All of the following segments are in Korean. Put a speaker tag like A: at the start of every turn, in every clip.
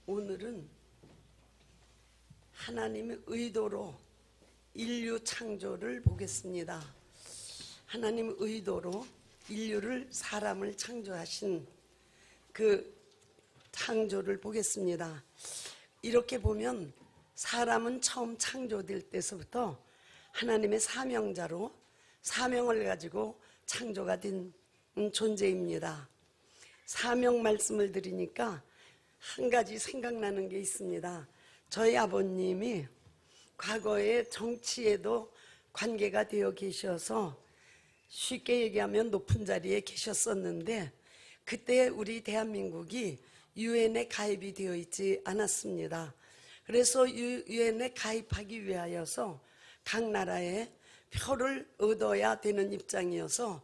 A: 오늘은 하나님의 의도로 인류 창조를 보겠습니다. 하나님의 의도로 인류를, 사람을 창조하신 그 창조를 보겠습니다. 이렇게 보면 사람은 처음 창조될 때서부터 하나님의 사명자로 사명을 가지고 창조가 된 존재입니다. 사명 말씀을 드리니까 한 가지 생각나는 게 있습니다. 저희 아버님이 과거에 정치에도 관계가 되어 계셔서 쉽게 얘기하면 높은 자리에 계셨었는데 그때 우리 대한민국이 유엔에 가입이 되어 있지 않았습니다. 그래서 유엔에 가입하기 위하여서 각 나라에 표를 얻어야 되는 입장이어서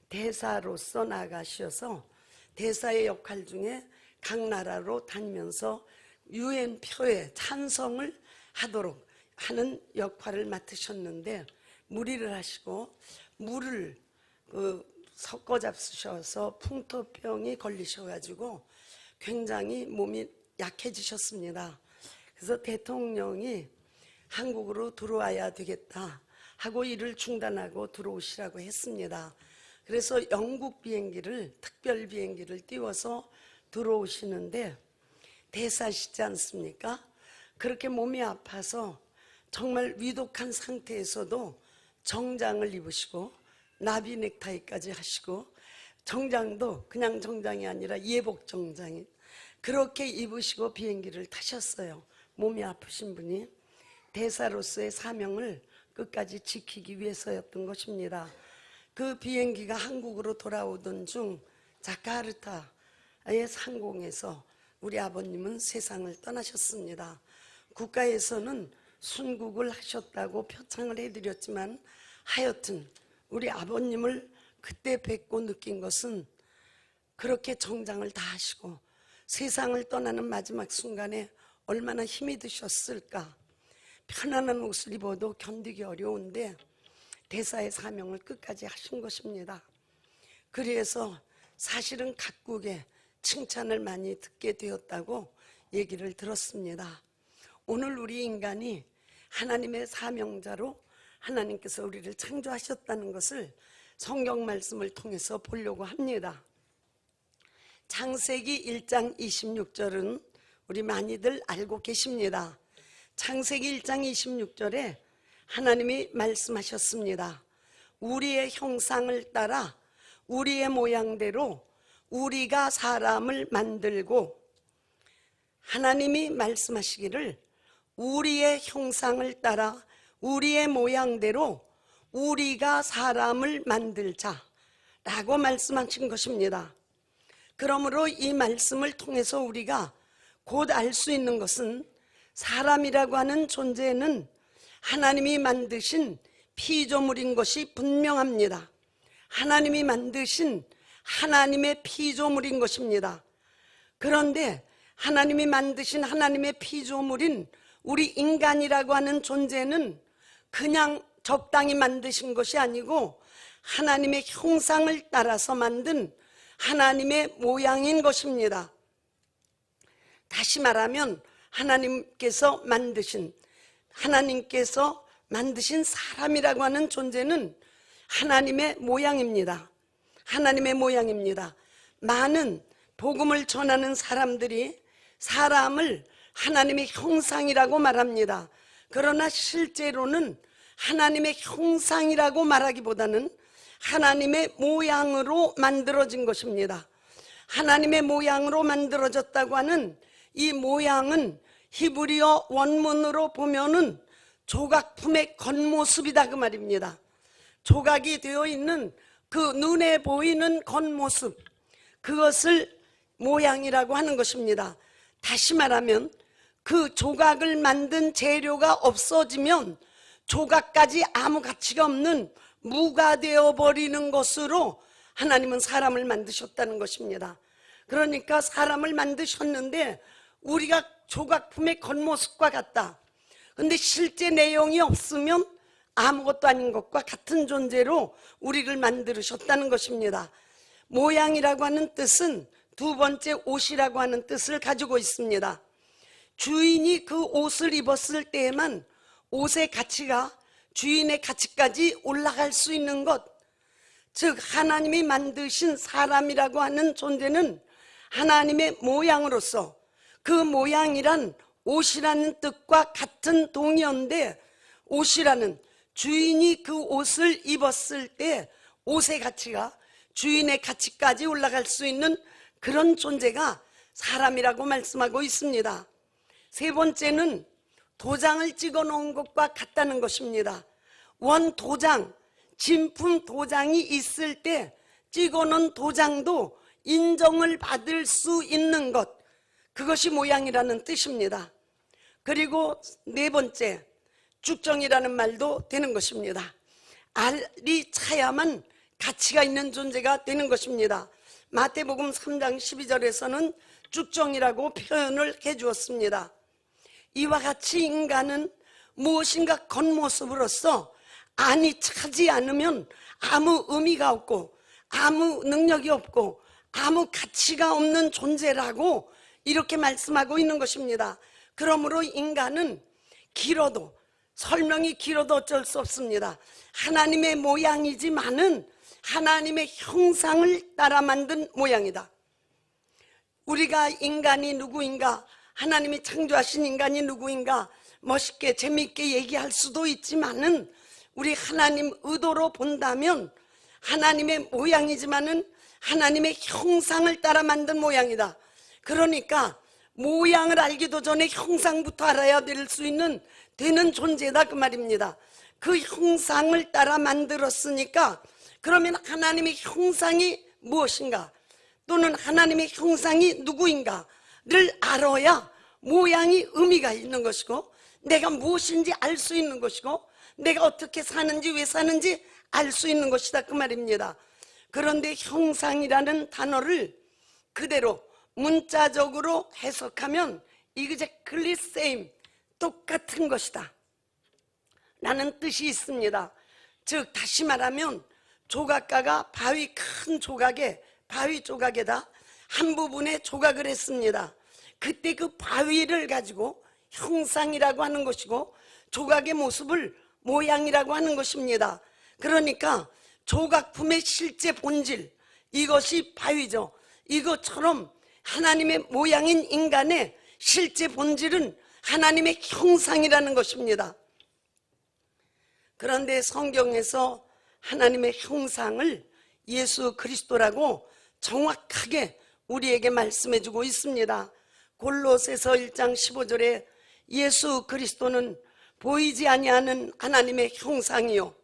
A: 대사로서 나가셔서 대사의 역할 중에 각 나라로 다니면서 유엔 표에 찬성을 하도록 하는 역할을 맡으셨는데 무리를 하시고 물을 섞어 잡수셔서 풍토병이 걸리셔가지고 굉장히 몸이 약해지셨습니다. 그래서 대통령이 한국으로 들어와야 되겠다 하고 일을 중단하고 들어오시라고 했습니다. 그래서 영국 비행기를, 특별 비행기를 띄워서 들어오시는데 대사시지 않습니까? 그렇게 몸이 아파서 정말 위독한 상태에서도 정장을 입으시고 나비 넥타이까지 하시고 정장도 그냥 정장이 아니라 예복 정장이 그렇게 입으시고 비행기를 타셨어요. 몸이 아프신 분이 대사로서의 사명을 끝까지 지키기 위해서였던 것입니다. 그 비행기가 한국으로 돌아오던 중 자카르타의 상공에서 우리 아버님은 세상을 떠나셨습니다. 국가에서는 순국을 하셨다고 표창을 해드렸지만 하여튼 우리 아버님을 그때 뵙고 느낀 것은 그렇게 정장을 다 하시고 세상을 떠나는 마지막 순간에 얼마나 힘이 드셨을까. 편안한 옷을 입어도 견디기 어려운데 대사의 사명을 끝까지 하신 것입니다. 그래서 사실은 각국에 칭찬을 많이 듣게 되었다고 얘기를 들었습니다. 오늘 우리 인간이 하나님의 사명자로 하나님께서 우리를 창조하셨다는 것을 성경 말씀을 통해서 보려고 합니다. 창세기 1장 26절은 우리 많이들 알고 계십니다. 창세기 1장 26절에 하나님이 말씀하셨습니다. 우리의 형상을 따라 우리의 모양대로 우리가 사람을 만들고, 하나님이 말씀하시기를 우리의 형상을 따라 우리의 모양대로 우리가 사람을 만들자 라고 말씀하신 것입니다. 그러므로 이 말씀을 통해서 우리가 곧 알 수 있는 것은 사람이라고 하는 존재는 하나님이 만드신 피조물인 것이 분명합니다. 하나님이 만드신 하나님의 피조물인 것입니다. 그런데 하나님이 만드신 하나님의 피조물인 우리 인간이라고 하는 존재는 그냥 적당히 만드신 것이 아니고 하나님의 형상을 따라서 만든 하나님의 모양인 것입니다. 다시 말하면 하나님께서 만드신 사람이라고 하는 존재는 하나님의 모양입니다. 하나님의 모양입니다. 많은 복음을 전하는 사람들이 사람을 하나님의 형상이라고 말합니다. 그러나 실제로는 하나님의 형상이라고 말하기보다는 하나님의 모양으로 만들어진 것입니다. 하나님의 모양으로 만들어졌다고 하는 이 모양은 히브리어 원문으로 보면은 조각품의 겉모습이다 그 말입니다. 조각이 되어 있는 그 눈에 보이는 겉모습, 그것을 모양이라고 하는 것입니다. 다시 말하면 그 조각을 만든 재료가 없어지면 조각까지 아무 가치가 없는 무가 되어버리는 것으로 하나님은 사람을 만드셨다는 것입니다. 그러니까 사람을 만드셨는데 우리가 조각품의 겉모습과 같다. 근데 실제 내용이 없으면 아무것도 아닌 것과 같은 존재로 우리를 만들으셨다는 것입니다. 모양이라고 하는 뜻은 두 번째 옷이라고 하는 뜻을 가지고 있습니다. 주인이 그 옷을 입었을 때에만 옷의 가치가 주인의 가치까지 올라갈 수 있는 것, 즉 하나님이 만드신 사람이라고 하는 존재는 하나님의 모양으로서, 그 모양이란 옷이라는 뜻과 같은 동의어인데, 옷이라는 주인이 그 옷을 입었을 때 옷의 가치가 주인의 가치까지 올라갈 수 있는 그런 존재가 사람이라고 말씀하고 있습니다. 세 번째는 도장을 찍어 놓은 것과 같다는 것입니다. 원 도장, 진품 도장이 있을 때 찍어 놓은 도장도 인정을 받을 수 있는 것, 그것이 모양이라는 뜻입니다. 그리고 네 번째, 쭉정이라는 말도 되는 것입니다. 알이 차야만 가치가 있는 존재가 되는 것입니다. 마태복음 3장 12절에서는 쭉정이라고 표현을 해 주었습니다. 이와 같이 인간은 무엇인가 겉모습으로서 안이 차지 않으면 아무 의미가 없고 아무 능력이 없고 아무 가치가 없는 존재라고 이렇게 말씀하고 있는 것입니다. 그러므로 인간은 길어도, 설명이 길어도 어쩔 수 없습니다. 하나님의 모양이지만은 하나님의 형상을 따라 만든 모양이다. 우리가 인간이 누구인가, 하나님이 창조하신 인간이 누구인가 멋있게 재미있게 얘기할 수도 있지만은 우리 하나님 의도로 본다면 하나님의 모양이지만은 하나님의 형상을 따라 만든 모양이다. 그러니까 모양을 알기도 전에 형상부터 알아야 될 수 있는 되는 존재다 그 말입니다. 그 형상을 따라 만들었으니까 그러면 하나님의 형상이 무엇인가, 또는 하나님의 형상이 누구인가를 알아야 모양이 의미가 있는 것이고 내가 무엇인지 알 수 있는 것이고 내가 어떻게 사는지 왜 사는지 알 수 있는 것이다 그 말입니다. 그런데 형상이라는 단어를 그대로 문자적으로 해석하면 exactly same, 똑같은 것이다 라는 뜻이 있습니다. 즉 다시 말하면 조각가가 큰 바위 조각에다 한 부분에 조각을 했습니다. 그때 그 바위를 가지고 형상이라고 하는 것이고 조각의 모습을 모양이라고 하는 것입니다. 그러니까 조각품의 실제 본질, 이것이 바위죠. 이것처럼 하나님의 모양인 인간의 실제 본질은 하나님의 형상이라는 것입니다. 그런데 성경에서 하나님의 형상을 예수 그리스도라고 정확하게 우리에게 말씀해 주고 있습니다. 골로새서 1장 15절에 예수 그리스도는 보이지 아니하는 하나님의 형상이요,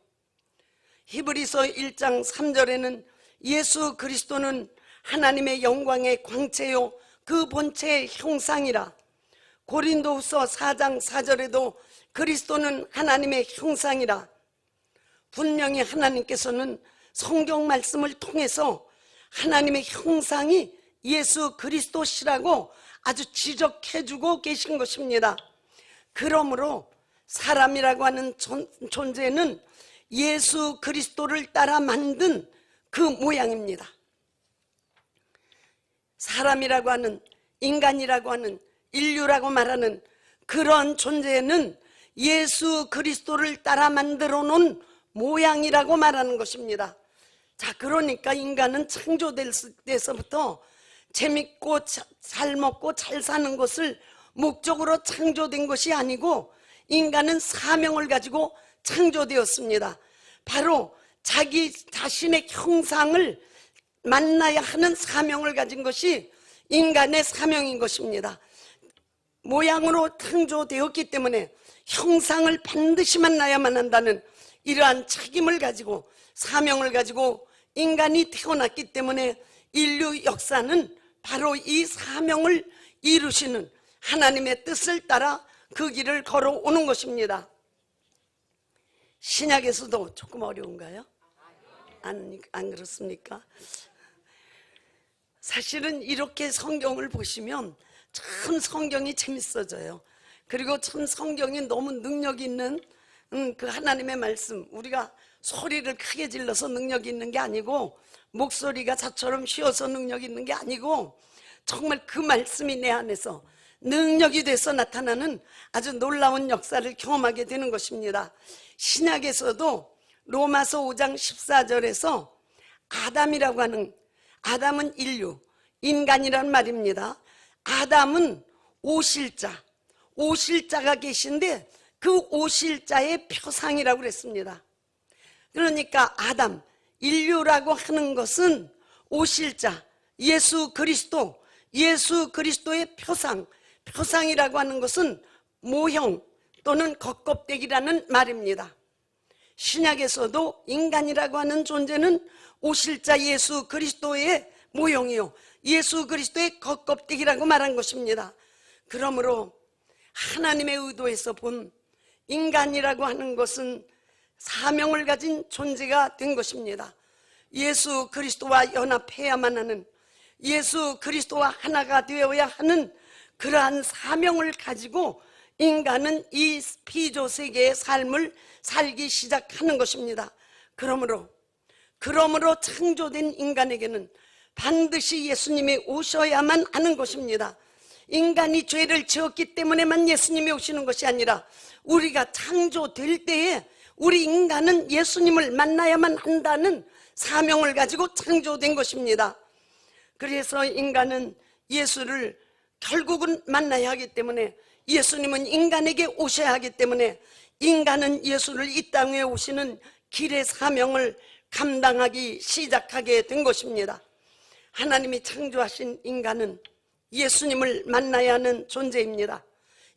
A: 히브리서 1장 3절에는 예수 그리스도는 하나님의 영광의 광채요 그 본체의 형상이라, 고린도후서 4장 4절에도 그리스도는 하나님의 형상이라. 분명히 하나님께서는 성경 말씀을 통해서 하나님의 형상이 예수 그리스도시라고 아주 지적해주고 계신 것입니다. 그러므로 사람이라고 하는 존재는 예수 그리스도를 따라 만든 그 모양입니다. 사람이라고 하는, 인간이라고 하는, 인류라고 말하는 그런 존재는 예수 그리스도를 따라 만들어 놓은 모양이라고 말하는 것입니다. 자, 그러니까 인간은 창조될 때서부터 재밌고 잘 먹고 잘 사는 것을 목적으로 창조된 것이 아니고 인간은 사명을 가지고 창조되었습니다. 바로 자기 자신의 형상을 만나야 하는 사명을 가진 것이 인간의 사명인 것입니다. 모양으로 창조되었기 때문에 형상을 반드시 만나야만 한다는 이러한 책임을 가지고 사명을 가지고 인간이 태어났기 때문에 인류 역사는 바로 이 사명을 이루시는 하나님의 뜻을 따라 그 길을 걸어오는 것입니다. 신약에서도 조금 어려운가요? 안 그렇습니까? 사실은 이렇게 성경을 보시면 참 성경이 재밌어져요. 그리고 참 성경이 너무 능력 있는 그 하나님의 말씀, 우리가 소리를 크게 질러서 능력 있는 게 아니고 목소리가 자처럼 쉬어서 능력 있는 게 아니고 정말 그 말씀이 내 안에서 능력이 돼서 나타나는 아주 놀라운 역사를 경험하게 되는 것입니다. 신약에서도 로마서 5장 14절에서 아담이라고 하는, 아담은 인류, 인간이란 말입니다. 아담은 오실자, 오실자가 계신데 그 오실자의 표상이라고 그랬습니다. 그러니까 아담, 인류라고 하는 것은 오실자, 예수 그리스도, 예수 그리스도의 표상, 표상이라고 하는 것은 모형 또는 겉껍데기라는 말입니다. 신약에서도 인간이라고 하는 존재는 오실자 예수 그리스도의 모형이요, 예수 그리스도의 겉껍데기라고 말한 것입니다. 그러므로 하나님의 의도에서 본 인간이라고 하는 것은 사명을 가진 존재가 된 것입니다. 예수 그리스도와 연합해야만 하는, 예수 그리스도와 하나가 되어야 하는 그러한 사명을 가지고 인간은 이 피조 세계의 삶을 살기 시작하는 것입니다. 그러므로 창조된 인간에게는 반드시 예수님이 오셔야만 하는 것입니다. 인간이 죄를 지었기 때문에만 예수님이 오시는 것이 아니라 우리가 창조될 때에 우리 인간은 예수님을 만나야만 한다는 사명을 가지고 창조된 것입니다. 그래서 인간은 예수를 결국은 만나야 하기 때문에, 예수님은 인간에게 오셔야 하기 때문에 인간은 예수를 이 땅에 오시는 길의 사명을 감당하기 시작하게 된 것입니다. 하나님이 창조하신 인간은 예수님을 만나야 하는 존재입니다.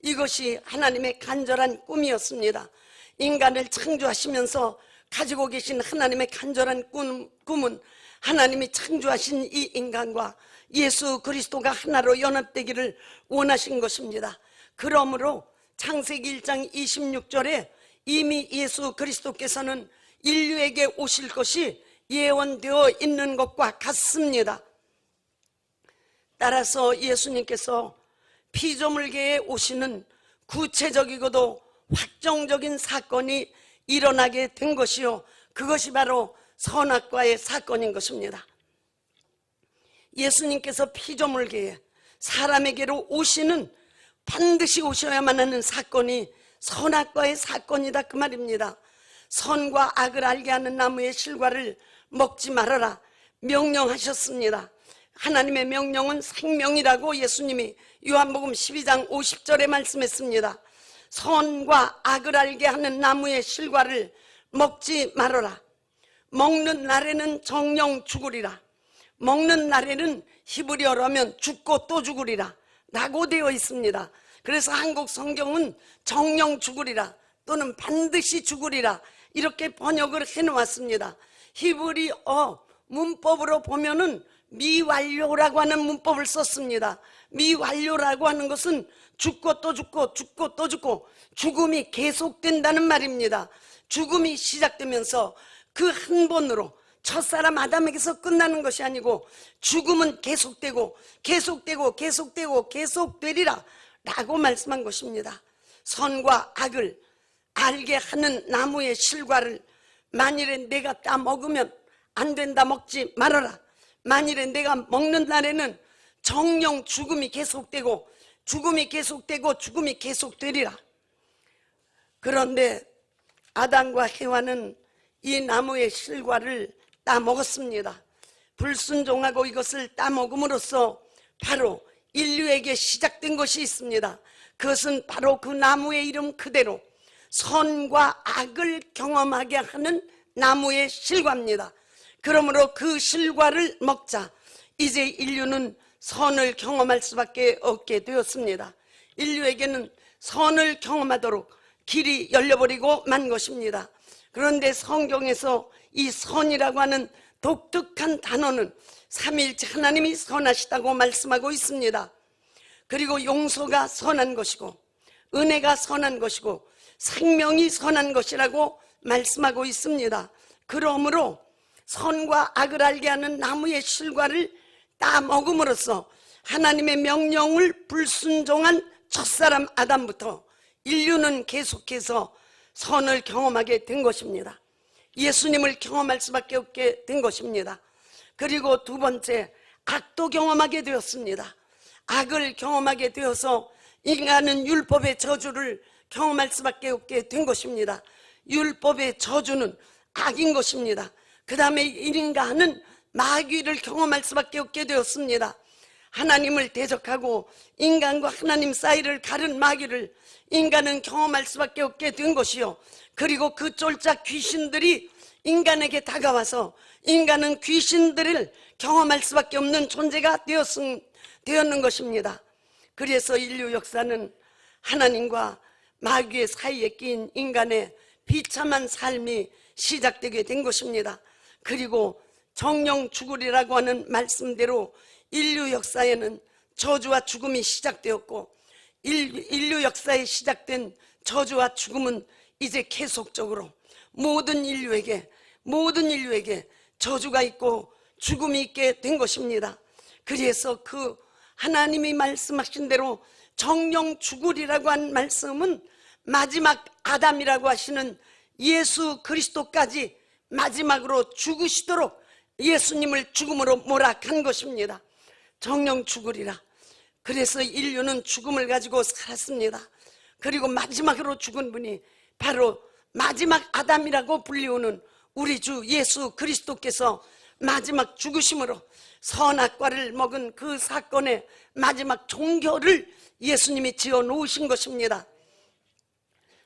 A: 이것이 하나님의 간절한 꿈이었습니다. 인간을 창조하시면서 가지고 계신 하나님의 간절한 꿈은 하나님이 창조하신 이 인간과 예수 그리스도가 하나로 연합되기를 원하신 것입니다. 그러므로 창세기 1장 26절에 이미 예수 그리스도께서는 인류에게 오실 것이 예언되어 있는 것과 같습니다. 따라서 예수님께서 피조물계에 오시는 구체적이고도 확정적인 사건이 일어나게 된 것이요, 그것이 바로 선악과의 사건인 것입니다. 예수님께서 피조물계에 사람에게로 오시는, 반드시 오셔야만 하는 사건이 선악과의 사건이다, 그 말입니다. 선과 악을 알게 하는 나무의 실과를 먹지 말아라 명령하셨습니다. 하나님의 명령은 생명이라고 예수님이 요한복음 12장 50절에 말씀했습니다. 선과 악을 알게 하는 나무의 실과를 먹지 말아라. 먹는 날에는 정령 죽으리라. 먹는 날에는 히브리어로면 죽고 또 죽으리라 라고 되어 있습니다. 그래서 한국 성경은 정령 죽으리라 또는 반드시 죽으리라 이렇게 번역을 해놓았습니다. 히브리어 문법으로 보면은 미완료라고 하는 문법을 썼습니다. 미완료라고 하는 것은 죽고 또 죽고 죽고 또 죽고 죽음이 계속된다는 말입니다. 죽음이 시작되면서 그 한 번으로 첫사람 아담에게서 끝나는 것이 아니고 죽음은 계속되고 계속되고 계속되고 계속되리라 라고 말씀한 것입니다. 선과 악을 알게 하는 나무의 실과를 만일에 내가 따 먹으면 안 된다, 먹지 말아라. 만일에 내가 먹는 날에는 정령 죽음이 계속되고 죽음이 계속되고 죽음이 계속되리라. 그런데 아담과 해와는 이 나무의 실과를 따먹었습니다. 불순종하고 이것을 따먹음으로써 바로 인류에게 시작된 것이 있습니다. 그것은 바로 그 나무의 이름 그대로 선과 악을 경험하게 하는 나무의 실과입니다. 그러므로 그 실과를 먹자 이제 인류는 선을 경험할 수밖에 없게 되었습니다. 인류에게는 선을 경험하도록 길이 열려버리고 만 것입니다. 그런데 성경에서 이 선이라고 하는 독특한 단어는 삼위일체 하나님이 선하시다고 말씀하고 있습니다. 그리고 용서가 선한 것이고 은혜가 선한 것이고 생명이 선한 것이라고 말씀하고 있습니다. 그러므로 선과 악을 알게 하는 나무의 실과를 따먹음으로써 하나님의 명령을 불순종한 첫사람 아담부터 인류는 계속해서 선을 경험하게 된 것입니다. 예수님을 경험할 수밖에 없게 된 것입니다. 그리고 두 번째, 악도 경험하게 되었습니다. 악을 경험하게 되어서 인간은 율법의 저주를 경험할 수밖에 없게 된 것입니다. 율법의 저주는 악인 것입니다. 그 다음에 인간은 마귀를 경험할 수밖에 없게 되었습니다. 하나님을 대적하고 인간과 하나님 사이를 가른 마귀를 인간은 경험할 수밖에 없게 된 것이요, 그리고 그 쫄짝 귀신들이 인간에게 다가와서 인간은 귀신들을 경험할 수밖에 없는 존재가 되었는 것입니다. 그래서 인류 역사는 하나님과 마귀의 사이에 끼인 인간의 비참한 삶이 시작되게 된 것입니다. 그리고 정령 죽으리라고 하는 말씀대로 인류 역사에는 저주와 죽음이 시작되었고, 인류 역사에 시작된 저주와 죽음은 이제 계속적으로 모든 인류에게 저주가 있고 죽음이 있게 된 것입니다. 그래서 그 하나님이 말씀하신 대로 정령 죽으리라고 한 말씀은 마지막 아담이라고 하시는 예수 그리스도까지 마지막으로 죽으시도록 예수님을 죽음으로 몰아간 것입니다. 정령 죽으리라. 그래서 인류는 죽음을 가지고 살았습니다. 그리고 마지막으로 죽은 분이 바로 마지막 아담이라고 불리우는 우리 주 예수 그리스도께서 마지막 죽으심으로 선악과를 먹은 그 사건의 마지막 종결을 예수님이 지어 놓으신 것입니다.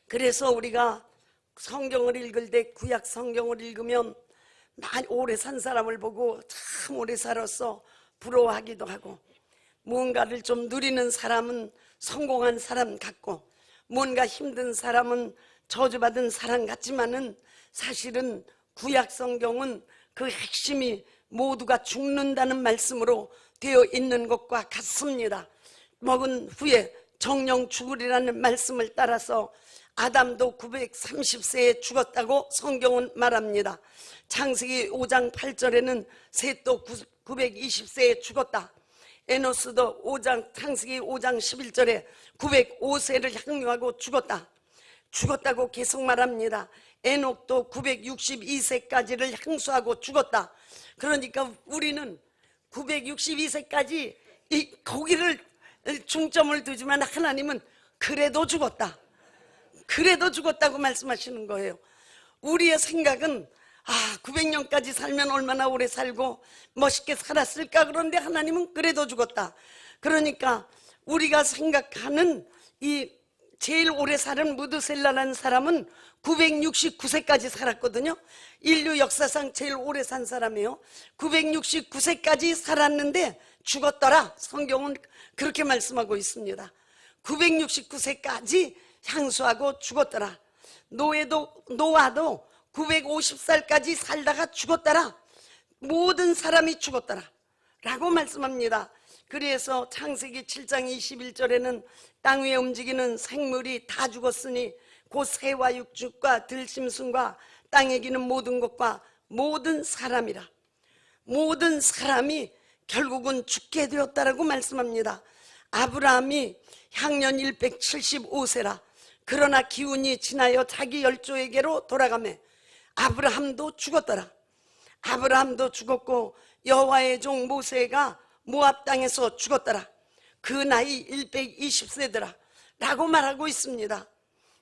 A: 그래서 우리가 성경을 읽을 때, 구약 성경을 읽으면 오래 산 사람을 보고 참 오래 살았어 부러워하기도 하고, 무언가를 좀 누리는 사람은 성공한 사람 같고, 뭔가 힘든 사람은 저주받은 사람 같지만은 사실은 구약 성경은 그 핵심이 모두가 죽는다는 말씀으로 되어 있는 것과 같습니다. 먹은 후에 정령 죽으리라는 말씀을 따라서 아담도 930세에 죽었다고 성경은 말합니다. 창세기 5장 8절에는 셋도 920세에 죽었다. 에노스도 창세기 5장 11절에 905세를 향유하고 죽었다고 계속 말합니다. 에녹도 962세까지를 향수하고 죽었다. 그러니까 우리는 962세까지 거기를 중점을 두지만 하나님은 그래도 죽었다고 말씀하시는 거예요. 우리의 생각은 900년까지 살면 얼마나 오래 살고 멋있게 살았을까. 그런데 하나님은 그래도 죽었다. 그러니까 우리가 생각하는 이 제일 오래 사는 무드셀라라는 사람은 969세까지 살았거든요. 인류 역사상 제일 오래 산 사람이에요. 969세까지 살았는데 죽었더라. 성경은 그렇게 말씀하고 있습니다. 969세까지 향수하고 죽었더라. 노아도 950살까지 살다가 죽었더라. 모든 사람이 죽었더라 라고 말씀합니다. 그래서 창세기 7장 21절에는 땅 위에 움직이는 생물이 다 죽었으니 곧 새와 육축과 들짐승과 땅에 기는 모든 것과 모든 사람이라. 모든 사람이 결국은 죽게 되었다라고 말씀합니다. 아브라함이 향년 175세라. 그러나 기운이 지나여 자기 열조에게로 돌아가매 아브라함도 죽었더라. 아브라함도 죽었고 여호와의 종 모세가 모압 땅에서 죽었더라. 그 나이 120세더라 라고 말하고 있습니다.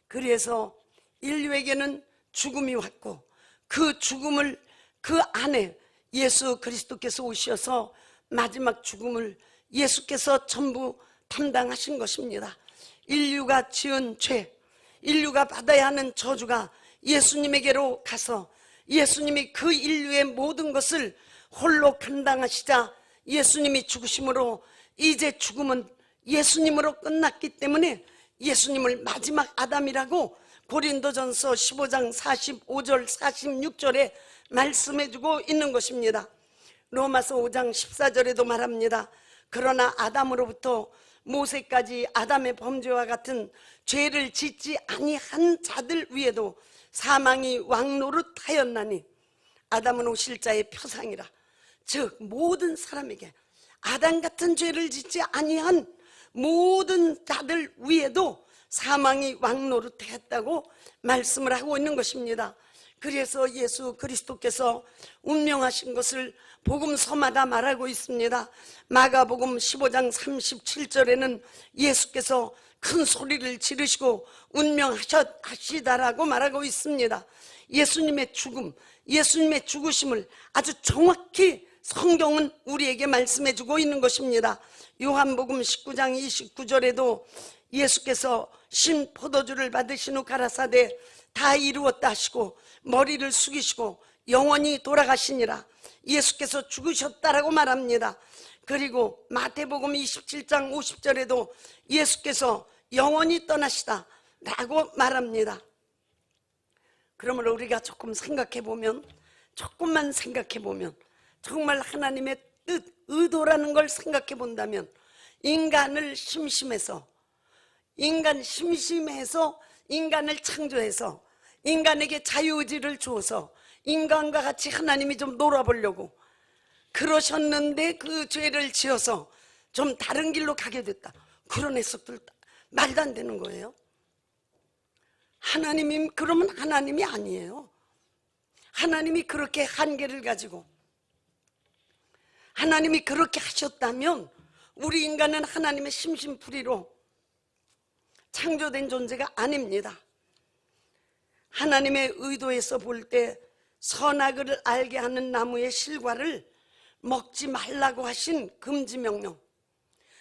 A: 그래서 인류에게는 죽음이 왔고 그 죽음을 그 안에 예수 그리스도께서 오셔서 마지막 죽음을 예수께서 전부 담당하신 것입니다. 인류가 지은 죄, 인류가 받아야 하는 저주가 예수님에게로 가서 예수님이 그 인류의 모든 것을 홀로 감당하시자 예수님이 죽으심으로 이제 죽음은 예수님으로 끝났기 때문에 예수님을 마지막 아담이라고 고린도전서 15장 45절 46절에 말씀해주고 있는 것입니다. 로마서 5장 14절에도 말합니다. 그러나 아담으로부터 모세까지 아담의 범죄와 같은 죄를 짓지 아니한 자들 위에도 사망이 왕노릇하였나니 아담은 오실 자의 표상이라. 즉 모든 사람에게 아담 같은 죄를 짓지 아니한 모든 자들 위에도 사망이 왕노릇했다고 말씀을 하고 있는 것입니다. 그래서 예수 그리스도께서 운명하신 것을 복음서마다 말하고 있습니다. 마가복음 15장 37절에는 예수께서 큰 소리를 지르시고 운명하시다라고 말하고 있습니다. 예수님의 죽음, 예수님의 죽으심을 아주 정확히 성경은 우리에게 말씀해주고 있는 것입니다. 요한복음 19장 29절에도 예수께서 신 포도주를 받으신 후 가라사대 다 이루었다 하시고 머리를 숙이시고 영원히 돌아가시니라. 예수께서 죽으셨다라고 말합니다. 그리고 마태복음 27장 50절에도 예수께서 영원히 떠나시다 라고 말합니다. 그러므로 우리가 조금만 생각해 보면 정말 하나님의 뜻, 의도라는 걸 생각해 본다면 인간을 심심해서 인간을 창조해서 인간에게 자유의지를 주어서 인간과 같이 하나님이 좀 놀아보려고 그러셨는데 그 죄를 지어서 좀 다른 길로 가게 됐다. 그런 해석들 말도 안 되는 거예요. 그러면 하나님이 아니에요. 하나님이 그렇게 한계를 가지고 하나님이 그렇게 하셨다면 우리 인간은 하나님의 심심풀이로 창조된 존재가 아닙니다. 하나님의 의도에서 볼 때 선악을 알게 하는 나무의 실과를 먹지 말라고 하신 금지명령,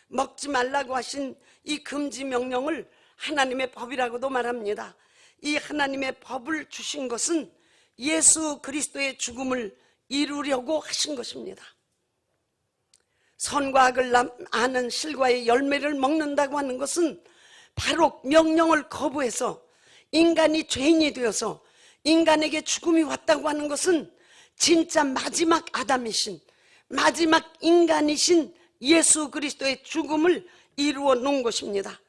A: 먹지 말라고 하신 이 금지명령을 하나님의 법이라고도 말합니다. 이 하나님의 법을 주신 것은 예수 그리스도의 죽음을 이루려고 하신 것입니다. 선과 악을 아는 실과의 열매를 먹는다고 하는 것은 바로 명령을 거부해서 인간이 죄인이 되어서 인간에게 죽음이 왔다고 하는 것은 진짜 마지막 아담이신 마지막 인간이신 예수 그리스도의 죽음을 이루어 놓은 것입니다.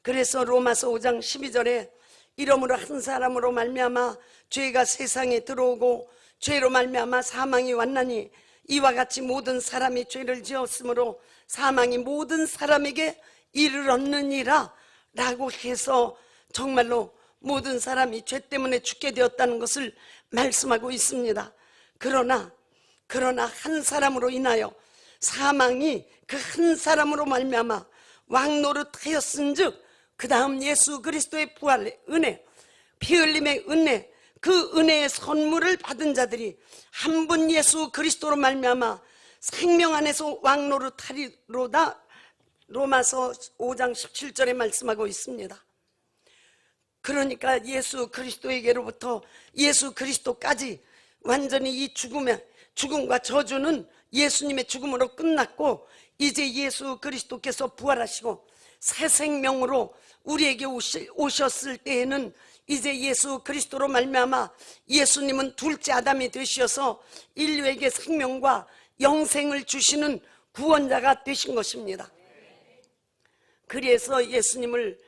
A: 그래서 로마서 5장 12절에 이러므로 한 사람으로 말미암아 죄가 세상에 들어오고 죄로 말미암아 사망이 왔나니 이와 같이 모든 사람이 죄를 지었으므로 사망이 모든 사람에게 이르렀느니라 라고 해서 정말로 모든 사람이 죄 때문에 죽게 되었다는 것을 말씀하고 있습니다. 그러나 한 사람으로 인하여 사망이 그 한 사람으로 말미암아 왕노릇하였은즉 그 다음 예수 그리스도의 부활의 은혜, 피 흘림의 은혜, 그 은혜의 선물을 받은 자들이 한 분 예수 그리스도로 말미암아 생명 안에서 왕노릇하리로다. 로마서 5장 17절에 말씀하고 있습니다. 그러니까 예수 그리스도에게로부터 예수 그리스도까지 완전히 이 죽음과 저주는 예수님의 죽음으로 끝났고 이제 예수 그리스도께서 부활하시고 새 생명으로 우리에게 오셨을 때에는 이제 예수 그리스도로 말미암아 예수님은 둘째 아담이 되셔서 인류에게 생명과 영생을 주시는 구원자가 되신 것입니다. 그래서 예수님을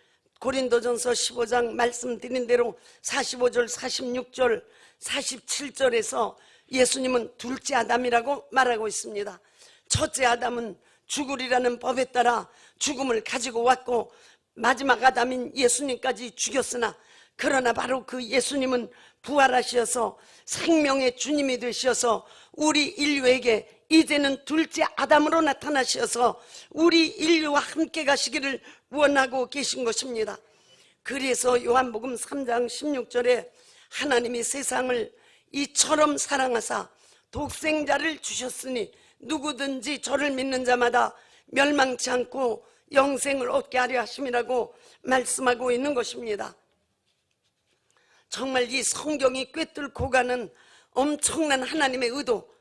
A: 고린도전서 15장 말씀드린 대로 45절, 46절, 47절에서 예수님은 둘째 아담이라고 말하고 있습니다. 첫째 아담은 죽으리라는 법에 따라 죽음을 가지고 왔고 마지막 아담인 예수님까지 죽였으나 그러나 바로 그 예수님은 부활하셔서 생명의 주님이 되셔서 우리 인류에게 이제는 둘째 아담으로 나타나셔서 우리 인류와 함께 가시기를 원하고 계신 것입니다. 그래서 요한복음 3장 16절에 하나님이 세상을 이처럼 사랑하사 독생자를 주셨으니 누구든지 저를 믿는 자마다 멸망치 않고 영생을 얻게 하려 하심이라고 말씀하고 있는 것입니다. 정말 이 성경이 꿰뚫고 가는 엄청난 하나님의 의도,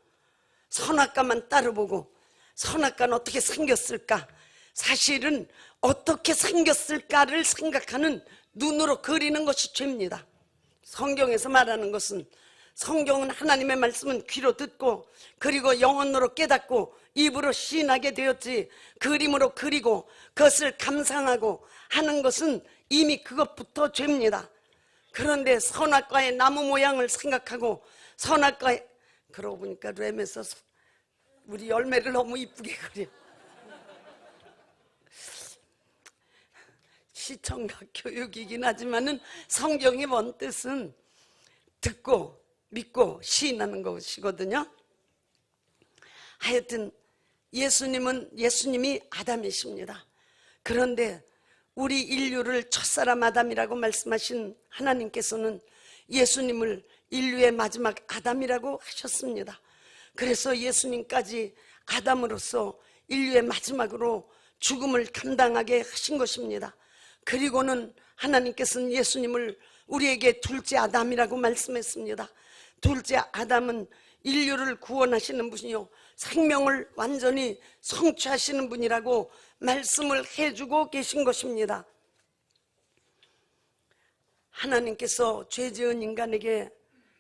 A: 선악과만 따라보고 선악과는 어떻게 생겼을까, 사실은 어떻게 생겼을까를 생각하는 눈으로 그리는 것이 죄입니다. 성경에서 말하는 것은 성경은 하나님의 말씀은 귀로 듣고 그리고 영혼으로 깨닫고 입으로 시인하게 되었지 그림으로 그리고 그것을 감상하고 하는 것은 이미 그것부터 죄입니다. 그런데 선악과의 나무 모양을 생각하고 선악과의, 그러고 보니까 램에서 우리 열매를 너무 이쁘게 그려. 시청각 교육이긴 하지만은 성경의 원 뜻은 듣고 믿고 시인하는 것이거든요. 하여튼 예수님이 아담이십니다. 그런데 우리 인류를 첫사람 아담이라고 말씀하신 하나님께서는 예수님을 인류의 마지막 아담이라고 하셨습니다. 그래서 예수님까지 아담으로서 인류의 마지막으로 죽음을 감당하게 하신 것입니다. 그리고는 하나님께서는 예수님을 우리에게 둘째 아담이라고 말씀했습니다. 둘째 아담은 인류를 구원하시는 분이요 생명을 완전히 성취하시는 분이라고 말씀을 해주고 계신 것입니다. 하나님께서 죄 지은 인간에게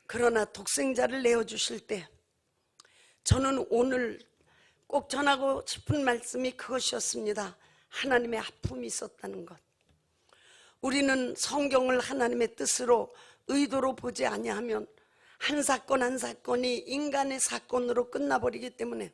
A: 그러나 독생자를 내어주실 때 저는 오늘 꼭 전하고 싶은 말씀이 그것이었습니다. 하나님의 아픔이 있었다는 것. 우리는 성경을 하나님의 뜻으로 의도로 보지 아니하면 한 사건 한 사건이 인간의 사건으로 끝나버리기 때문에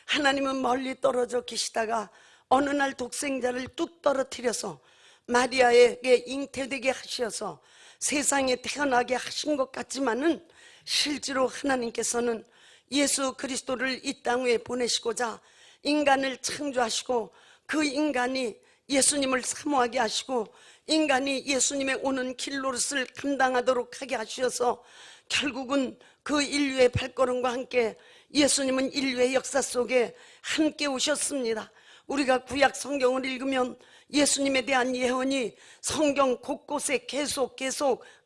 A: 하나님은 멀리 떨어져 계시다가 어느 날 독생자를 뚝 떨어뜨려서 마리아에게 잉태되게 하셔서 세상에 태어나게 하신 것 같지만은 실제로 하나님께서는 예수 그리스도를 이 땅에 보내시고자 인간을 창조하시고 그 인간이 예수님을 사모하게 하시고 인간이 예수님의 오는 길노릇을 감당하도록 하게 하셔서 결국은 그 인류의 발걸음과 함께 예수님은 인류의 역사 속에 함께 오셨습니다. 우리가 구약 성경을 읽으면 예수님에 대한 예언이 성경 곳곳에 계속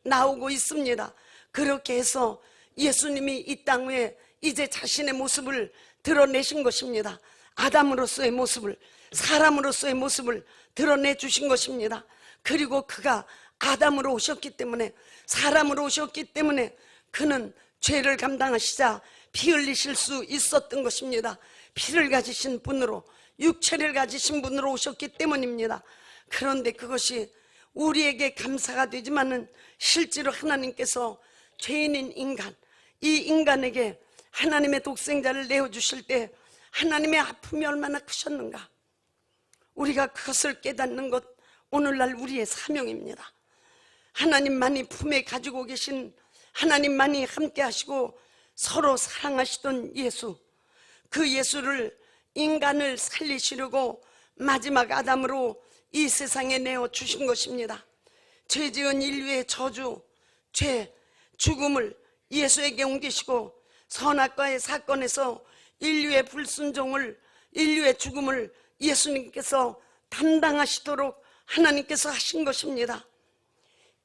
A: 나오고 있습니다. 그렇게 해서 예수님이 이 땅에 이제 자신의 모습을 드러내신 것입니다. 아담으로서의 모습을, 사람으로서의 모습을 드러내 주신 것입니다. 그리고 그가 아담으로 오셨기 때문에, 사람으로 오셨기 때문에 그는 죄를 감당하시자 피 흘리실 수 있었던 것입니다. 피를 가지신 분으로, 육체를 가지신 분으로 오셨기 때문입니다. 그런데 그것이 우리에게 감사가 되지만은 실제로 하나님께서 죄인인 인간, 이 인간에게 하나님의 독생자를 내어주실 때 하나님의 아픔이 얼마나 크셨는가, 우리가 그것을 깨닫는 것 오늘날 우리의 사명입니다. 하나님만이 품에 가지고 계신, 하나님만이 함께 하시고 서로 사랑하시던 예수, 그 예수를 인간을 살리시려고 마지막 아담으로 이 세상에 내어주신 것입니다. 죄 지은 인류의 저주, 죄, 죽음을 예수에게 옮기시고 선악과의 사건에서 인류의 불순종을, 인류의 죽음을 예수님께서 담당하시도록 하나님께서 하신 것입니다.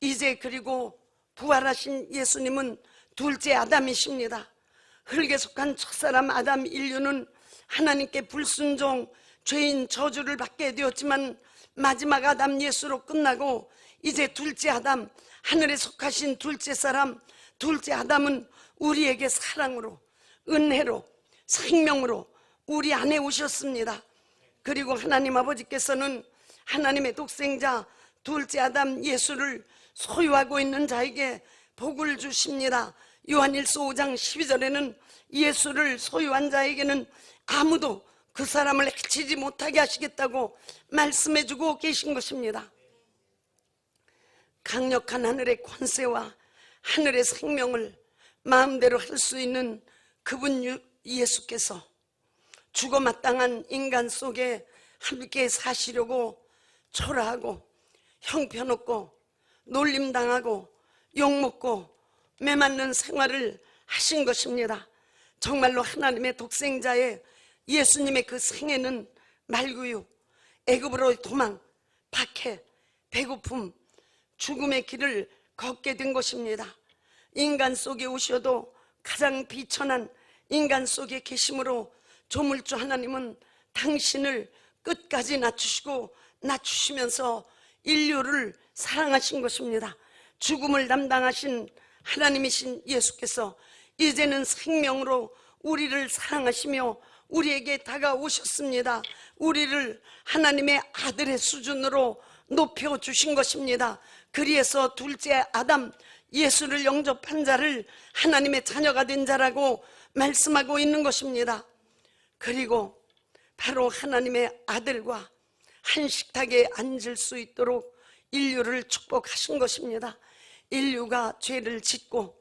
A: 이제 그리고 부활하신 예수님은 둘째 아담이십니다. 흙에 속한 첫사람 아담 인류는 하나님께 불순종, 죄인 저주를 받게 되었지만 마지막 아담 예수로 끝나고 이제 둘째 아담, 하늘에 속하신 둘째 사람, 둘째 아담은 우리에게 사랑으로, 은혜로, 생명으로 우리 안에 오셨습니다. 그리고 하나님 아버지께서는 하나님의 독생자 둘째 아담 예수를 소유하고 있는 자에게 복을 주십니다. 요한일서 5장 12절에는 예수를 소유한 자에게는 아무도 그 사람을 해치지 못하게 하시겠다고 말씀해주고 계신 것입니다. 강력한 하늘의 권세와 하늘의 생명을 마음대로 할 수 있는 그분 예수께서 죽어 마땅한 인간 속에 함께 사시려고 초라하고 형편없고 놀림당하고 욕먹고 매맞는 생활을 하신 것입니다. 정말로 하나님의 독생자의 예수님의 그 생애는 말구유, 애굽으로의 도망, 박해, 배고픔, 죽음의 길을 걷게 된 것입니다. 인간 속에 오셔도 가장 비천한 인간 속에 계심으로 조물주 하나님은 당신을 끝까지 낮추시고 낮추시면서 인류를 사랑하신 것입니다. 죽음을 담당하신 하나님이신 예수께서 이제는 생명으로 우리를 사랑하시며 우리에게 다가오셨습니다. 우리를 하나님의 아들의 수준으로 높여주신 것입니다. 그리해서 둘째 아담 예수를 영접한 자를 하나님의 자녀가 된 자라고 말씀하고 있는 것입니다. 그리고 바로 하나님의 아들과 한 식탁에 앉을 수 있도록 인류를 축복하신 것입니다. 인류가 죄를 짓고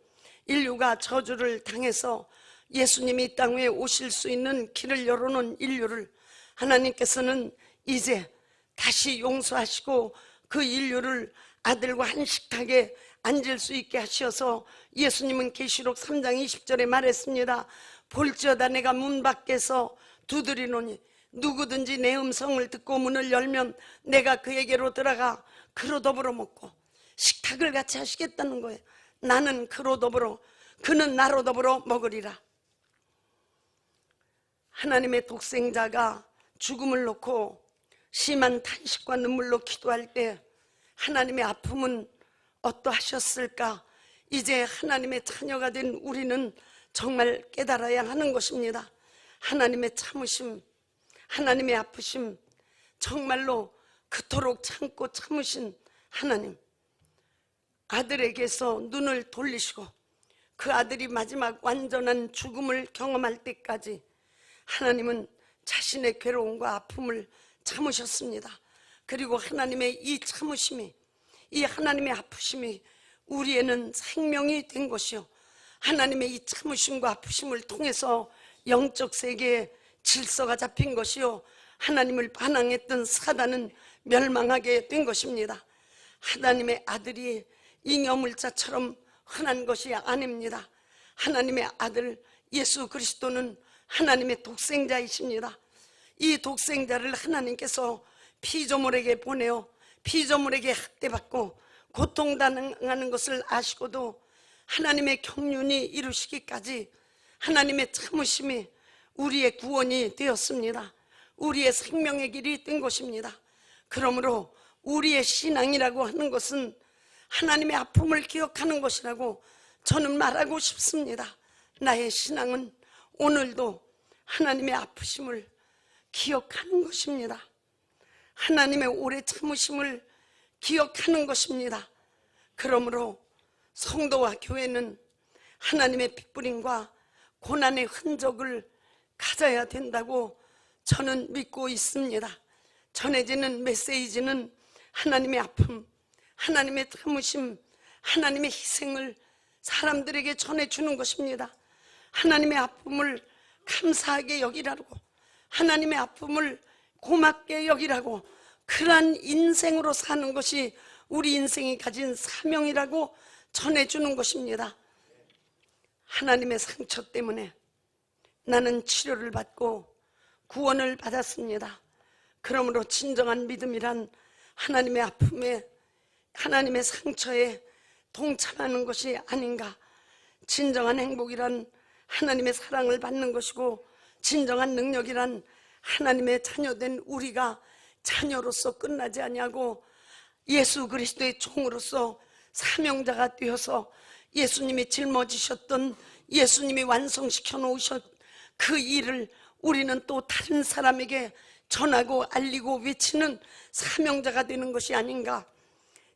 A: 인류가 저주를 당해서 예수님이 이 땅 위에 오실 수 있는 길을 열어놓은 인류를 하나님께서는 이제 다시 용서하시고 그 인류를 아들과 한 식탁에 앉을 수 있게 하셔서 예수님은 계시록 3장 20절에 말했습니다. 볼지어다 내가 문 밖에서 두드리노니 누구든지 내 음성을 듣고 문을 열면 내가 그에게로 들어가 그로 더불어 먹고, 식탁을 같이 하시겠다는 거예요. 나는 그로 더불어, 그는 나로 더불어 먹으리라. 하나님의 독생자가 죽음을 놓고 심한 탄식과 눈물로 기도할 때 하나님의 아픔은 어떠하셨을까? 이제 하나님의 자녀가 된 우리는 정말 깨달아야 하는 것입니다. 하나님의 참으심, 하나님의 아프심, 정말로 그토록 참고 참으신 하나님, 아들에게서 눈을 돌리시고 그 아들이 마지막 완전한 죽음을 경험할 때까지 하나님은 자신의 괴로움과 아픔을 참으셨습니다. 그리고 하나님의 이 참으심이, 이 하나님의 아프심이 우리에는 생명이 된 것이요, 하나님의 이 참으심과 아프심을 통해서 영적 세계에 질서가 잡힌 것이요, 하나님을 반항했던 사단은 멸망하게 된 것입니다. 하나님의 아들이 잉여물자처럼 흔한 것이 아닙니다. 하나님의 아들 예수 그리스도는 하나님의 독생자이십니다. 이 독생자를 하나님께서 피조물에게 보내어 피조물에게 학대받고 고통당하는 것을 아시고도 하나님의 경륜이 이루시기까지 하나님의 참으심이 우리의 구원이 되었습니다. 우리의 생명의 길이 된 것입니다. 그러므로 우리의 신앙이라고 하는 것은 하나님의 아픔을 기억하는 것이라고 저는 말하고 싶습니다. 나의 신앙은 오늘도 하나님의 아프심을 기억하는 것입니다. 하나님의 오래 참으심을 기억하는 것입니다. 그러므로 성도와 교회는 하나님의 핏부림과 고난의 흔적을 가져야 된다고 저는 믿고 있습니다. 전해지는 메시지는 하나님의 아픔, 하나님의 참으심, 하나님의 희생을 사람들에게 전해주는 것입니다. 하나님의 아픔을 감사하게 여기라고, 하나님의 아픔을 고맙게 여기라고, 그러한 인생으로 사는 것이 우리 인생이 가진 사명이라고 전해주는 것입니다. 하나님의 상처 때문에 나는 치료를 받고 구원을 받았습니다. 그러므로 진정한 믿음이란 하나님의 아픔에, 하나님의 상처에 동참하는 것이 아닌가. 진정한 행복이란 하나님의 사랑을 받는 것이고, 진정한 능력이란 하나님의 자녀된 우리가 자녀로서 끝나지 아니하고 예수 그리스도의 종으로서 사명자가 되어서 예수님이 짊어지셨던, 예수님이 완성시켜 놓으셨 그 일을 우리는 또 다른 사람에게 전하고 알리고 외치는 사명자가 되는 것이 아닌가.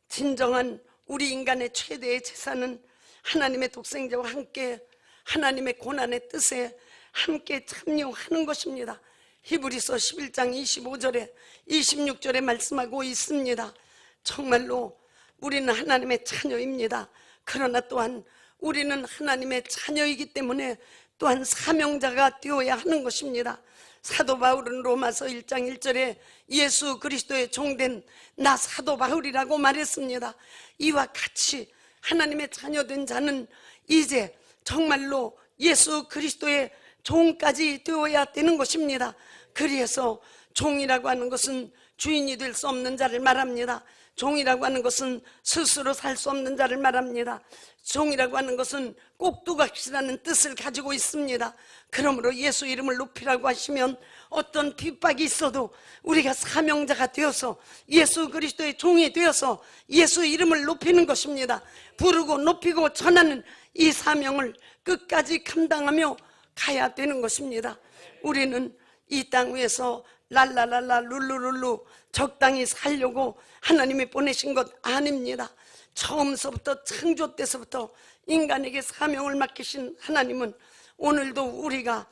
A: 진정한 우리 인간의 최대의 재산은 하나님의 독생자와 함께 하나님의 고난의 뜻에 함께 참여하는 것입니다. 히브리서 11장 25절에 26절에 말씀하고 있습니다. 정말로 우리는 하나님의 자녀입니다. 그러나 또한 우리는 하나님의 자녀이기 때문에 또한 사명자가 되어야 하는 것입니다. 사도 바울은 로마서 1장 1절에 예수 그리스도의 종된 나 사도 바울이라고 말했습니다. 이와 같이 하나님의 자녀된 자는 이제 정말로 예수 그리스도의 종까지 되어야 되는 것입니다. 그래서 종이라고 하는 것은 주인이 될 수 없는 자를 말합니다. 종이라고 하는 것은 스스로 살 수 없는 자를 말합니다. 종이라고 하는 것은 꼭두각시라는 뜻을 가지고 있습니다. 그러므로 예수 이름을 높이라고 하시면 어떤 핍박이 있어도 우리가 사명자가 되어서 예수 그리스도의 종이 되어서 예수 이름을 높이는 것입니다. 부르고 높이고 전하는 이 사명을 끝까지 감당하며 가야 되는 것입니다. 우리는 이 땅 위에서 랄랄랄라 룰루룰루 적당히 살려고 하나님이 보내신 것 아닙니다. 처음서부터 창조 때서부터 인간에게 사명을 맡기신 하나님은 오늘도 우리가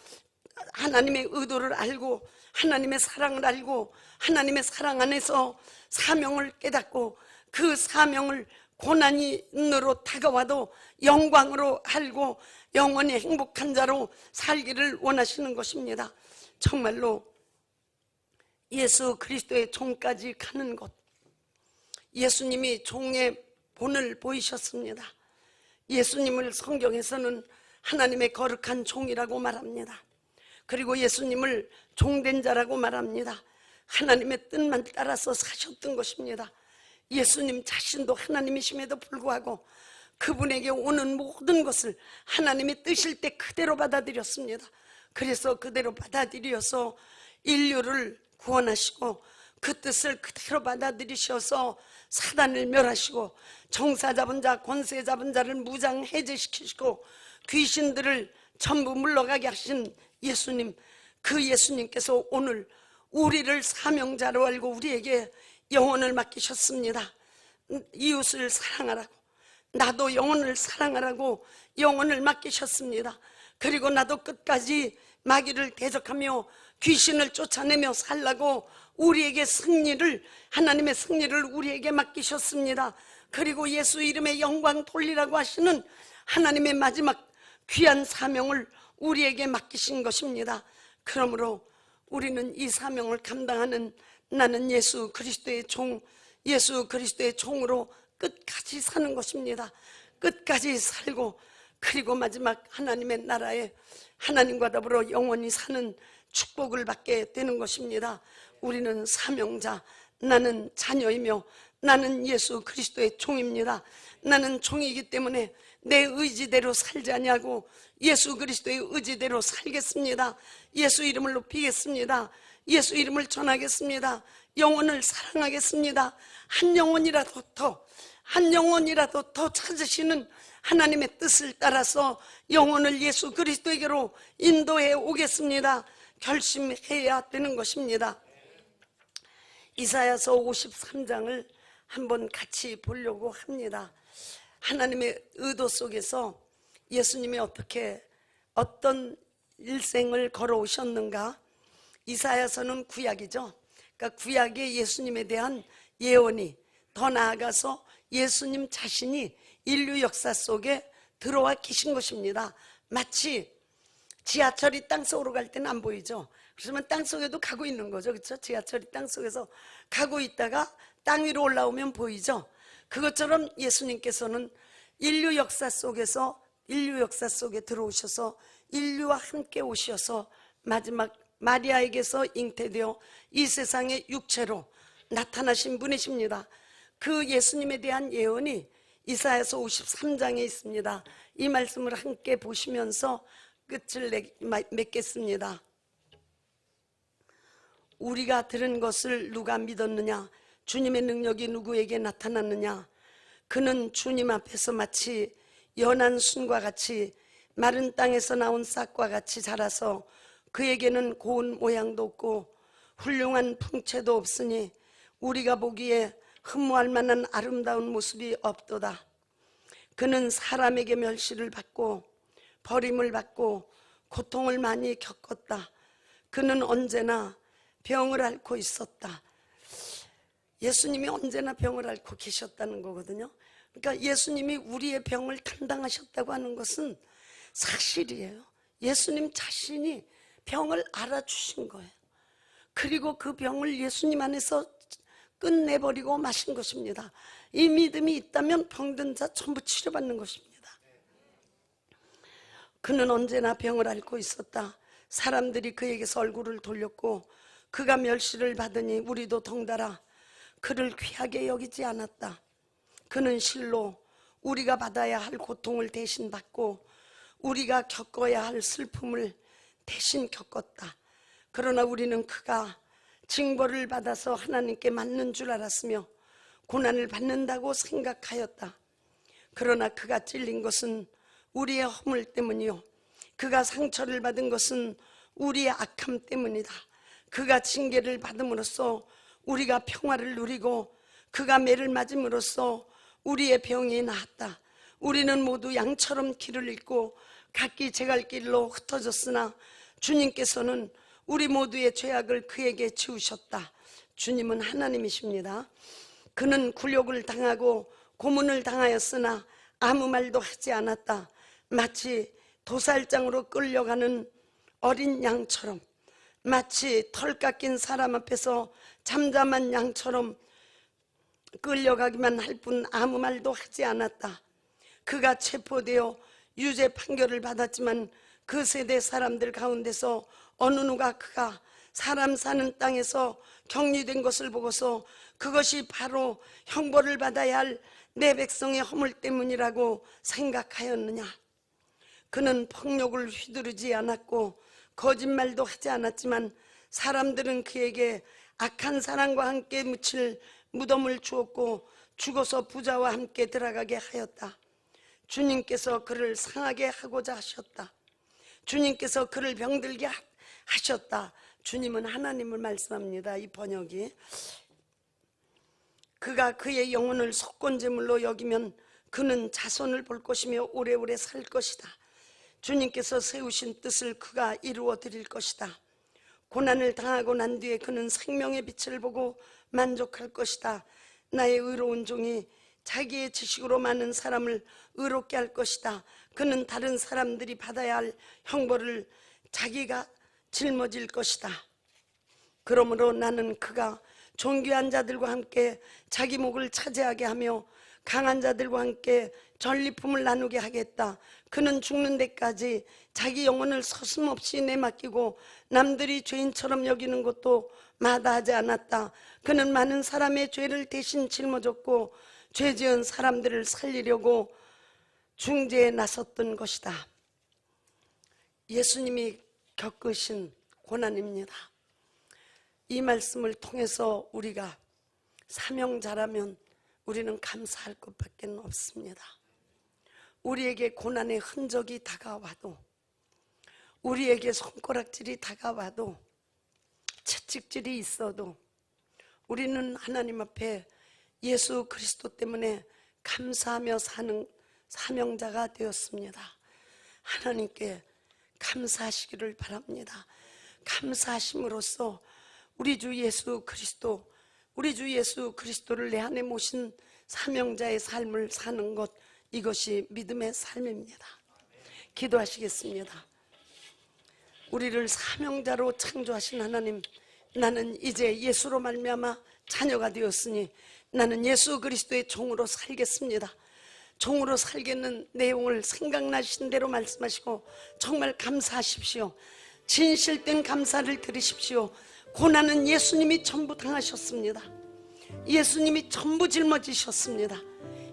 A: 하나님의 의도를 알고 하나님의 사랑을 알고 하나님의 사랑 안에서 사명을 깨닫고 그 사명을 고난으로 다가와도 영광으로 알고 영원히 행복한 자로 살기를 원하시는 것입니다. 정말로 예수 그리스도의 종까지 가는 것, 예수님이 종의 본을 보이셨습니다. 예수님을 성경에서는 하나님의 거룩한 종이라고 말합니다. 그리고 예수님을 종된 자라고 말합니다. 하나님의 뜻만 따라서 사셨던 것입니다. 예수님 자신도 하나님이심에도 불구하고 그분에게 오는 모든 것을 하나님이 뜨실 때 그대로 받아들였습니다. 그래서 그대로 받아들여서 인류를 구원하시고 그 뜻을 그대로 받아들이셔서 사단을 멸하시고 정사 잡은 자, 권세 잡은 자를 무장 해제시키시고 귀신들을 전부 물러가게 하신 예수님, 그 예수님께서 오늘 우리를 사명자로 알고 우리에게 영혼을 맡기셨습니다. 이웃을 사랑하라고, 나도 영혼을 사랑하라고 영혼을 맡기셨습니다. 그리고 나도 끝까지 마귀를 대적하며 귀신을 쫓아내며 살라고 우리에게 승리를, 하나님의 승리를 우리에게 맡기셨습니다. 그리고 예수 이름의 영광 돌리라고 하시는 하나님의 마지막 귀한 사명을 우리에게 맡기신 것입니다. 그러므로 우리는 이 사명을 감당하는 나는 예수 그리스도의 종, 예수 그리스도의 종으로 끝까지 사는 것입니다. 끝까지 살고 그리고 마지막 하나님의 나라에 하나님과 더불어 영원히 사는 축복을 받게 되는 것입니다. 우리는 사명자, 나는 자녀이며 나는 예수 그리스도의 종입니다. 나는 종이기 때문에 내 의지대로 살지 아니하고 예수 그리스도의 의지대로 살겠습니다. 예수 이름을 높이겠습니다. 예수 이름을 전하겠습니다. 영혼을 사랑하겠습니다. 한 영혼이라도 더 찾으시는 하나님의 뜻을 따라서 영혼을 예수 그리스도에게로 인도해 오겠습니다. 결심해야 되는 것입니다. 이사야서 53장을 한번 같이 보려고 합니다. 하나님의 의도 속에서 예수님이 어떤 일생을 걸어오셨는가. 이사야서는 구약이죠. 그러니까 구약의 예수님에 대한 예언이, 더 나아가서 예수님 자신이 인류 역사 속에 들어와 계신 것입니다. 마치 지하철이 땅속으로 갈 때는 안 보이죠. 그렇지만 땅속에도 가고 있는 거죠. 그렇죠? 지하철이 땅속에서 가고 있다가 땅 위로 올라오면 보이죠. 그것처럼 예수님께서는 인류 역사 속에 들어오셔서 인류와 함께 오셔서 마지막 마리아에게서 잉태되어 이 세상의 육체로 나타나신 분이십니다. 그 예수님에 대한 예언이 이사야서 53장에 있습니다. 이 말씀을 함께 보시면서 끝을 맺겠습니다. 우리가 들은 것을 누가 믿었느냐? 주님의 능력이 누구에게 나타났느냐? 그는 주님 앞에서 마치 연한 순과 같이 마른 땅에서 나온 싹과 같이 자라서 그에게는 고운 모양도 없고 훌륭한 풍채도 없으니 우리가 보기에 흠모할 만한 아름다운 모습이 없도다. 그는 사람에게 멸시를 받고 버림을 받고 고통을 많이 겪었다. 그는 언제나 병을 앓고 있었다. 예수님이 언제나 병을 앓고 계셨다는 거거든요. 그러니까 예수님이 우리의 병을 담당하셨다고 하는 것은 사실이에요. 예수님 자신이 병을 알아주신 거예요. 그리고 그 병을 예수님 안에서 끝내버리고 마신 것입니다. 이 믿음이 있다면 병든 자 전부 치료받는 것입니다. 그는 언제나 병을 앓고 있었다. 사람들이 그에게서 얼굴을 돌렸고 그가 멸시를 받으니 우리도 덩달아 그를 귀하게 여기지 않았다. 그는 실로 우리가 받아야 할 고통을 대신 받고 우리가 겪어야 할 슬픔을 대신 겪었다. 그러나 우리는 그가 징벌을 받아서 하나님께 맞는 줄 알았으며 고난을 받는다고 생각하였다. 그러나 그가 찔린 것은 우리의 허물 때문이요 그가 상처를 받은 것은 우리의 악함 때문이다. 그가 징계를 받음으로써 우리가 평화를 누리고 그가 매를 맞음으로써 우리의 병이 나았다. 우리는 모두 양처럼 길을 잃고 각기 제갈 길로 흩어졌으나 주님께서는 우리 모두의 죄악을 그에게 지우셨다. 주님은 하나님이십니다. 그는 굴욕을 당하고 고문을 당하였으나 아무 말도 하지 않았다. 마치 도살장으로 끌려가는 어린 양처럼, 마치 털 깎인 사람 앞에서 잠잠한 양처럼 끌려가기만 할 뿐 아무 말도 하지 않았다. 그가 체포되어 유죄 판결을 받았지만 그 세대 사람들 가운데서 어느 누가 그가 사람 사는 땅에서 격리된 것을 보고서 그것이 바로 형벌을 받아야 할 내 백성의 허물 때문이라고 생각하였느냐? 그는 폭력을 휘두르지 않았고 거짓말도 하지 않았지만 사람들은 그에게 악한 사람과 함께 묻힐 무덤을 주었고 죽어서 부자와 함께 들어가게 하였다. 주님께서 그를 상하게 하고자 하셨다. 주님께서 그를 병들게 하셨다. 주님은 하나님을 말씀합니다. 이 번역이, 그가 그의 영혼을 속건제물로 여기면 그는 자손을 볼 것이며 오래오래 살 것이다. 주님께서 세우신 뜻을 그가 이루어 드릴 것이다. 고난을 당하고 난 뒤에 그는 생명의 빛을 보고 만족할 것이다. 나의 의로운 종이 자기의 지식으로 많은 사람을 의롭게 할 것이다. 그는 다른 사람들이 받아야 할 형벌을 자기가 짊어질 것이다. 그러므로 나는 그가 존귀한 자들과 함께 자기 목을 차지하게 하며 강한 자들과 함께 전리품을 나누게 하겠다. 그는 죽는 데까지 자기 영혼을 서슴없이 내맡기고 남들이 죄인처럼 여기는 것도 마다하지 않았다. 그는 많은 사람의 죄를 대신 짊어졌고 죄 지은 사람들을 살리려고 중재에 나섰던 것이다. 예수님이 겪으신 고난입니다. 이 말씀을 통해서 우리가 사명자라면 우리는 감사할 것밖에 없습니다. 우리에게 고난의 흔적이 다가와도, 우리에게 손가락질이 다가와도, 채찍질이 있어도 우리는 하나님 앞에 예수 그리스도 때문에 감사하며 사는 사명자가 되었습니다. 하나님께 감사하시기를 바랍니다. 감사하심으로써 우리 주 예수 그리스도를 내 안에 모신 사명자의 삶을 사는 것, 이것이 믿음의 삶입니다. 기도하시겠습니다. 우리를 사명자로 창조하신 하나님, 나는 이제 예수로 말미암아 자녀가 되었으니 나는 예수 그리스도의 종으로 살겠습니다. 종으로 살겠는 내용을 생각나신 대로 말씀하시고 정말 감사하십시오. 진실된 감사를 드리십시오. 고난은 예수님이 전부 당하셨습니다. 예수님이 전부 짊어지셨습니다.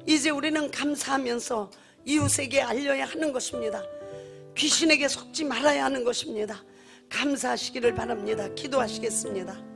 A: 이제 우리는 감사하면서 이웃에게 알려야 하는 것입니다. 귀신에게 속지 말아야 하는 것입니다. 감사하시기를 바랍니다. 기도하시겠습니다.